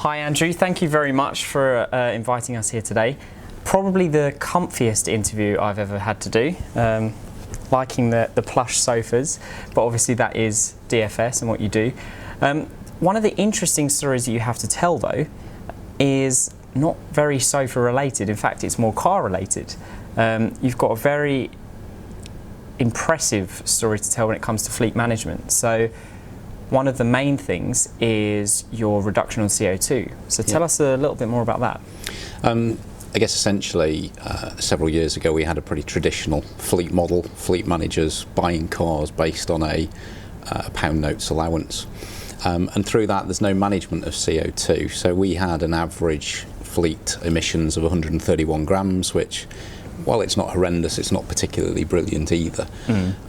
Hi Andrew, thank you very much for inviting us here today. Probably the comfiest interview I've ever had to do. Liking the plush sofas, but obviously that is DFS and what you do. One of the interesting stories that you have to tell though is not very sofa related. In fact, it's more car related. You've got a very impressive story to tell when it comes to fleet management. So one of the main things is your reduction on CO2. So tell us a little bit more about that. I guess essentially several years ago we had a pretty traditional fleet model, fleet managers buying cars based on a pound notes allowance. And through that there's no management of CO2. So we had an average fleet emissions of 131 grams, which, while it's not horrendous, it's not particularly brilliant either.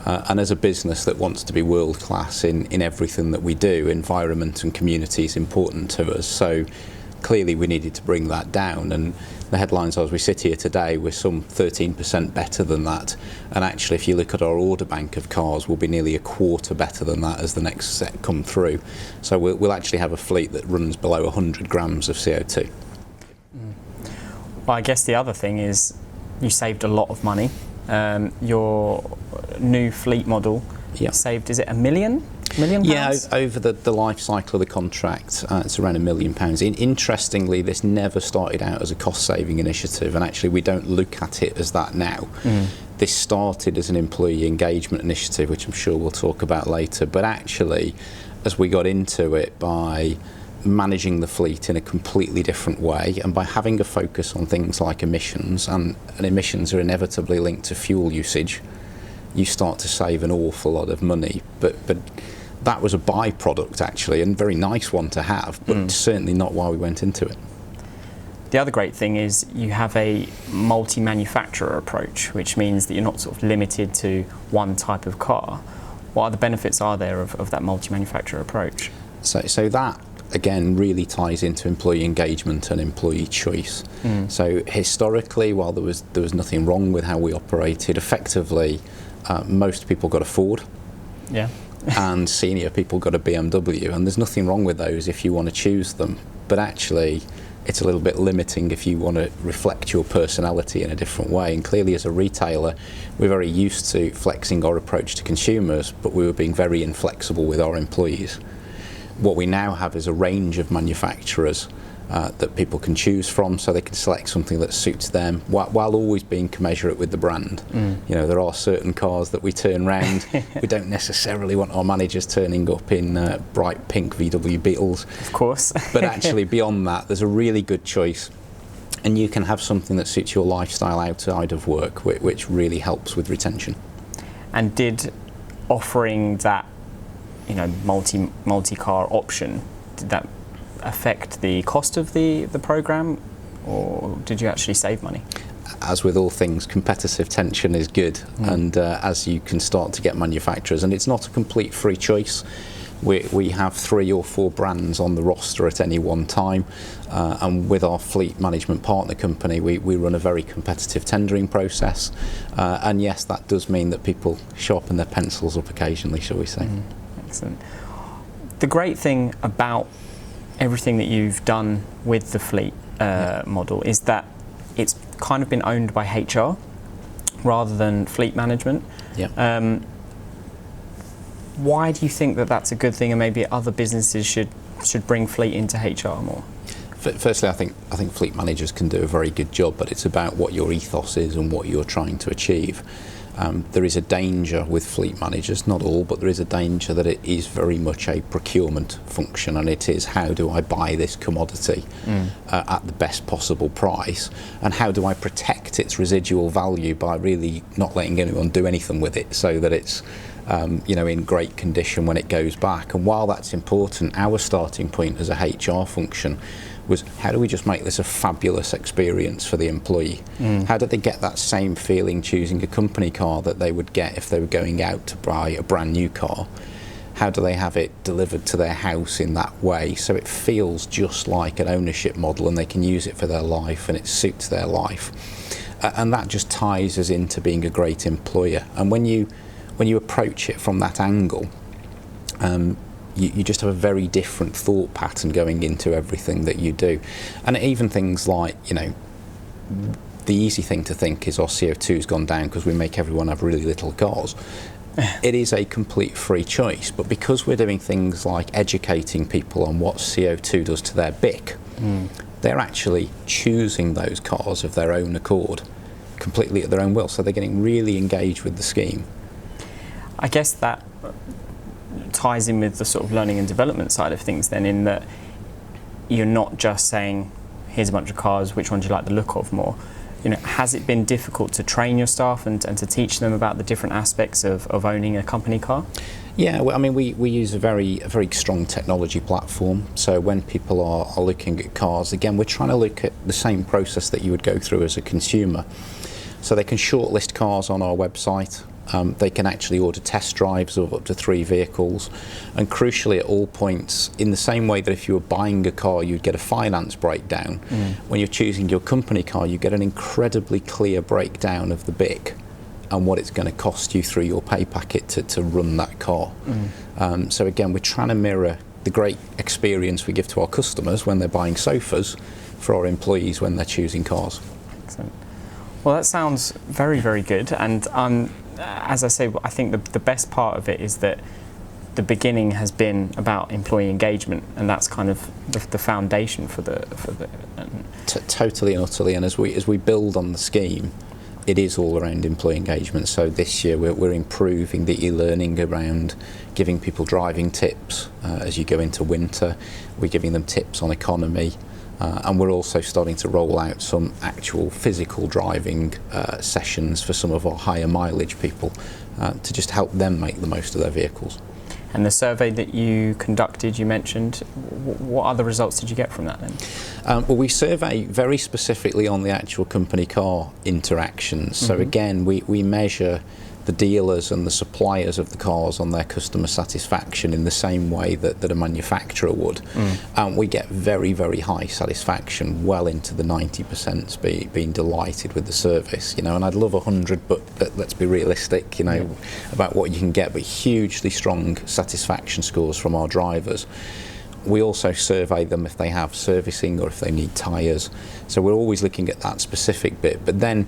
And as a business that wants to be world class in everything that we do, environment and community is important to us. So clearly we needed to bring that down, and the headlines as we sit here today, we're some 13% better than that. And actually if you look at our order bank of cars, we'll be nearly a quarter better than that as the next set come through. So we'll actually have a fleet that runs below 100 grams of CO2. Well, I guess the other thing is you saved a lot of money. Your new fleet model saved, is it £1 million? Yeah, over the life cycle of the contract, it's around £1 million. Interestingly, this never started out as a cost-saving initiative, and actually we don't look at it as that now. This started as an employee engagement initiative, which I'm sure we'll talk about later, but actually, as we got into it by managing the fleet in a completely different way, and by having a focus on things like emissions, and emissions are inevitably linked to fuel usage, you start to save an awful lot of money. But that was a byproduct actually, and a very nice one to have, but certainly not why we went into it. The other great thing is you have a multi-manufacturer approach, which means that you're not sort of limited to one type of car. What other benefits are there of that multi-manufacturer approach? So that again really ties into employee engagement and employee choice. So historically, while there was nothing wrong with how we operated, effectively most people got a Ford. And senior people got a BMW, and there's nothing wrong with those if you want to choose them, but actually it's a little bit limiting if you want to reflect your personality in a different way. And clearly as a retailer we're very used to flexing our approach to consumers, but we were being very inflexible with our employees. What we now have is a range of manufacturers that people can choose from, so they can select something that suits them while always being commensurate with the brand. You know, there are certain cars that we turn round. We don't necessarily want our managers turning up in bright pink VW Beetles. Of course. But actually beyond that, there's a really good choice, and you can have something that suits your lifestyle outside of work, which really helps with retention. And did offering that, you know, multi-car option, did that affect the cost of the program, or did you actually save money? As with all things, competitive tension is good, and as you can start to get manufacturers, and it's not a complete free choice. We have 3 or 4 brands on the roster at any one time, and with our fleet management partner company we run a very competitive tendering process, and yes, that does mean that people sharpen their pencils up occasionally, shall we say. Excellent. The great thing about everything that you've done with the fleet model is that it's kind of been owned by HR rather than fleet management. Why do you think that that's a good thing, and maybe other businesses should bring fleet into HR more? Firstly, I think fleet managers can do a very good job, but it's about what your ethos is and what you're trying to achieve. There is a danger with fleet managers, not all, but there is a danger that it is very much a procurement function, and it is, how do I buy this commodity at the best possible price, and how do I protect its residual value by really not letting anyone do anything with it, so that it's you know, in great condition when it goes back. And while that's important, our starting point as a HR function was, how do we just make this a fabulous experience for the employee? How do they get that same feeling choosing a company car that they would get if they were going out to buy a brand new car? How do they have it delivered to their house in that way, so it feels just like an ownership model and they can use it for their life and it suits their life? And that just ties us into being a great employer. And when you approach it from that angle, you just have a very different thought pattern going into everything that you do. And even things like, you know, the easy thing to think is our CO2's gone down because we make everyone have really little cars. It is a complete free choice, but because we're doing things like educating people on what CO2 does to their BIC, they're actually choosing those cars of their own accord, completely at their own will, so they're getting really engaged with the scheme. I guess that ties in with the sort of learning and development side of things then, in that you're not just saying, here's a bunch of cars, which one do you like the look of more? You know, has it been difficult to train your staff and to teach them about the different aspects of owning a company car? Yeah, well, I mean, we use a very strong technology platform. So when people are looking at cars, again, we're trying to look at the same process that you would go through as a consumer. So they can shortlist cars on our website. They can actually order test drives of up to 3 vehicles, and crucially at all points, in the same way that if you were buying a car you'd get a finance breakdown, when you're choosing your company car you get an incredibly clear breakdown of the BIC and what it's going to cost you through your pay packet to run that car. So again, we're trying to mirror the great experience we give to our customers when they're buying sofas for our employees when they're choosing cars. Excellent. Well, that sounds very, very good, and as I say, I think the best part of it is that the beginning has been about employee engagement, and that's kind of the foundation for the. Totally and utterly, and as we build on the scheme, it is all around employee engagement. So this year we're improving the e-learning around giving people driving tips as you go into winter. We're giving them tips on economy. And we're also starting to roll out some actual physical driving sessions for some of our higher mileage people to just help them make the most of their vehicles. And the survey that you conducted, you mentioned, what other results did you get from that then? Well, we survey very specifically on the actual company car interactions. So again, we measure the dealers and the suppliers of the cars on their customer satisfaction in the same way that a manufacturer would. And we get very, very high satisfaction, well into the 90%, being delighted with the service, you know, and I'd love 100, but let's be realistic, you know, about what you can get, but hugely strong satisfaction scores from our drivers. We also survey them if they have servicing or if they need tyres, so we're always looking at that specific bit. But then,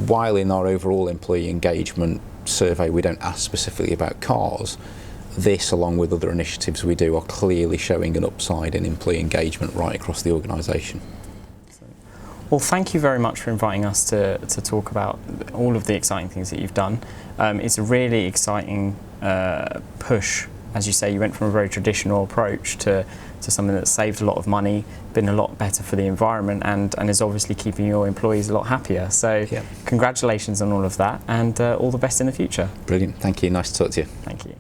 while in our overall employee engagement survey we don't ask specifically about cars, this, along with other initiatives we do, are clearly showing an upside in employee engagement right across the organisation. Well, thank you very much for inviting us to talk about all of the exciting things that you've done. It's a really exciting push. As you say, you went from a very traditional approach to something that's saved a lot of money, been a lot better for the environment, and is obviously keeping your employees a lot happier. So congratulations on all of that, and all the best in the future. Brilliant. Thank you. Nice to talk to you. Thank you.